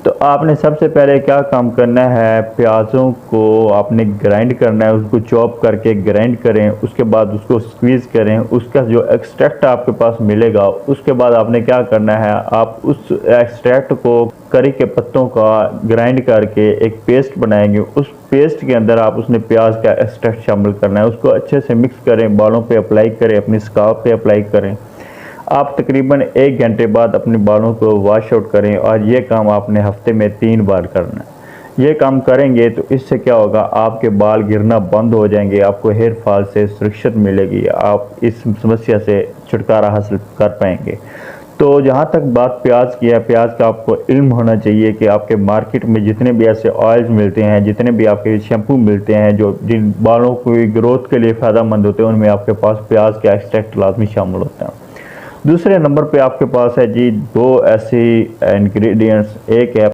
तो आपने सबसे पहले क्या काम करना है, प्याज़ों को आपने ग्राइंड करना है, उसको चॉप करके ग्राइंड करें, उसके बाद उसको स्क्वीज़ करें, उसका जो एक्सट्रैक्ट आपके पास मिलेगा उसके बाद आपने क्या करना है, आप उस एक्सट्रैक्ट को करी के पत्तों का ग्राइंड करके एक पेस्ट बनाएंगे। उस पेस्ट के अंदर आप उसने प्याज का एक्सट्रैक्ट शामिल करना है, उसको अच्छे से मिक्स करें, बालों पे अप्लाई करें, अपनी स्काल्प पे अप्लाई करें। आप तकरीबन 1 घंटे बाद अपने बालों को वॉश आउट करें और ये काम आपने हफ्ते में 3 बार करना है। ये काम करेंगे तो इससे क्या होगा, आपके बाल गिरना बंद हो जाएंगे, आपको हेयर फॉल से सुरक्षित मिलेगी, आप इस समस्या से छुटकारा हासिल कर पाएंगे। तो जहाँ तक बात प्याज की है, प्याज का आपको इल्म होना चाहिए कि आपके मार्केट में जितने भी ऐसे ऑयल्स मिलते हैं, जितने भी आपके शैम्पू मिलते हैं जो जिन बालों की ग्रोथ के लिए फ़ायदेमंद होते हैं, उनमें आपके पास प्याज का एक्सट्रैक्ट लाजमी शामिल होता है। दूसरे नंबर पे आपके पास है जी 2 ऐसी इंग्रेडिएंट्स। एक है